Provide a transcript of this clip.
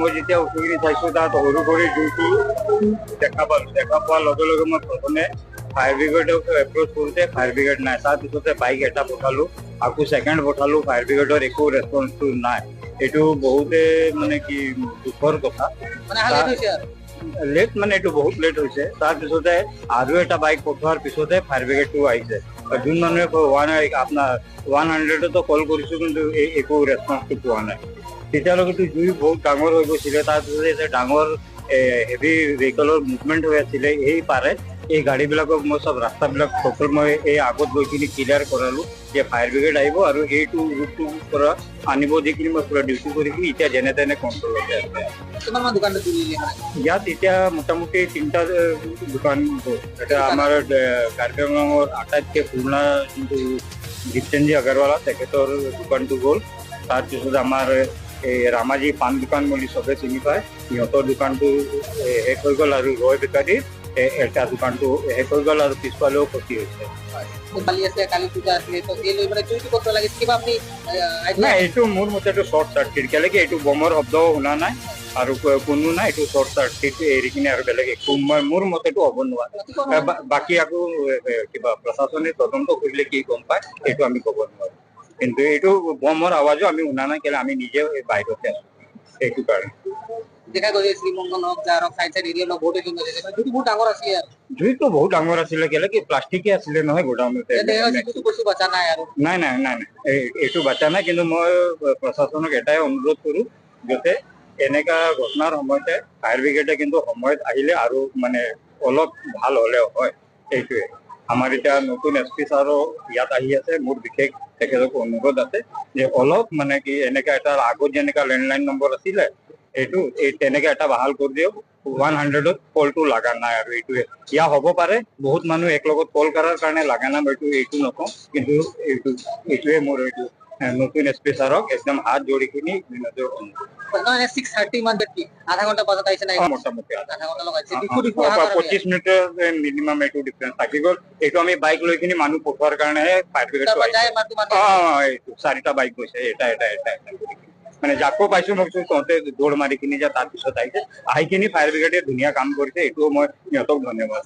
মই যেতিয়া উঠি চাইছো তাত সৰু কৰি জুইটো দেখা পালো। দেখা পোৱাৰ লগে লগে মই প্ৰথমে ফায়াৰ ব্ৰিগেডক এপ্ৰ'চ কৰোঁতে ফায়াৰ ব্ৰিগেড নাই। তাৰপিছতে বাইক এটা পঠালো, আকৌ ছেকেণ্ড পঠালো, ফায়াৰ ব্ৰিগেডৰ একো ৰেছপন্সটো নাই। এইটো বহুতে মানে কি দুখৰ কথা। লেট মানে এইটো বহুত লেট হৈছে। তাৰপিছতে আৰু এটা বাইক পঠোৱাৰ পিছতে ফায়াৰ ব্ৰিগেডটো আহিছে। যোন মানুহে আপোনাৰ 100তো কল কৰিছো, কিন্তু একো ৰেছপন্সটো পোৱা নাই। তেতিয়ালৈকেতো জুই বহুত ডাঙৰ হৈ গৈছিলে। তাৰপিছতে ডাঙৰ হেভি ভেহিকলৰ মুভমেণ্ট হৈ আছিলে। এই পাৰে এই গাড়ীবিলাকক মই চব ৰাস্তাবিলাক সকলো মই এই আগত গৈ কিনি ক্লিয়াৰ কৰালো যে ফায়াৰ ব্ৰিগেড আহিব আৰু এইটো ৰুটটোৰ পৰা আনিব দি কিনি মই পুৰা ডিউটি কৰি কিনি এতিয়া যেনে তেনে কণ্ট্ৰলতে আছে। ইয়াত এতিয়া মোটামুটি 3টা দোকান হ'ল। এটা আমাৰ কাৰ্বি আংলঙৰ আটাইতকৈ পুৰণা যোনটো দীপচেনজী আগৰৱালা তেখেতৰ দোকানটো গ'ল। তাৰপিছত আমাৰ এই ৰামাজী পাণ দোকান বুলি চবে চিনি পায়, সিহঁতৰ দোকানটো শেষ হৈ গ'ল আৰু ৰয় বেকাৰীৰ এটা দোকানটো শেষ হৈ গ'ল আৰু পিছফালেও ক্ষতি হৈছে। নাই, এইটো মোৰ মতেতো শ্বৰ্ট চাৰ্কিট, কেলেকি এইটো বমৰ শব্দও শুনা নাই আৰু কোনো নাই। এইটো শ্বৰ্ট চাৰ্কিট এৰি কিনে আৰু বেলেগ একো মোৰ মতেতো হ'ব নোৱাৰে। বাকী আকৌ কিবা প্ৰশাসনে তদন্ত কৰিলে কি গম পায় এইটো আমি ক'ব নোৱাৰো, কিন্তু এইটো বমৰ আৱাজো আমি শুনা নাই, কেলে আমি নিজেও বাহিৰতে আছো। সেইটো কাৰণে জুইটো বহুত ডাঙৰ আছিলে, কেলে কি প্লাষ্টিকে আছিলে নহয় গোডাউনতে। নাই নাই নাই নাই, এইটো বাচা নাই। কিন্তু মই প্ৰশাসনক এটাই অনুৰোধ কৰো, যাতে এনেকা ঘটনাৰ সময়তে ফায়াৰ ব্ৰিগেডে কিন্তু সময়ত আহিলে আৰু মানে অলপ ভাল হলেও হয়। এইটোৱে আমাৰ এতিয়া নতুন SP ছাৰো ইয়াত আহি আছে। মোৰ বিশেষ তেখেতক অনুৰোধ আছে যে অলপ মানে কি এনেকা এটা আগত যেনেকা লেণ্ডলাইন নম্বৰ আছিলে এইটো তেনেকে এটা বাহাল কৰি দিয়ক। 100ত কলটো লগা নাই আৰু এইটোৱে ইয়া হ'ব পাৰে। বহুত মানুহ এক লগত কল কৰাৰ কাৰণে লগা নাই, এইটো নকওঁ, কিন্তু এইটোৱে মোৰ এইটো নতুন SP ছাৰক একদম হাত জোৰি কিনি মোটামুটি 25 মিনিটৰ মিনিমাম এইটো ডিফাৰেঞ্চ থাকি গ'ল। এইটো আমি বাইক লৈ কিনি মানুহ পঠোৱাৰ কাৰণেহে ফায়াৰ ব্ৰিগেডটো আহিছে। 4টা বাইক গৈছে, এটা মানে যাকো পাইছো মই তহঁতে দৌৰ মাৰি কিনি যা। তাৰপিছত আহি কিনি ফায়াৰ ব্ৰিগেডে ধুনীয়া কাম কৰিছে, এইটোও মই সিহঁতক ধন্যবাদ।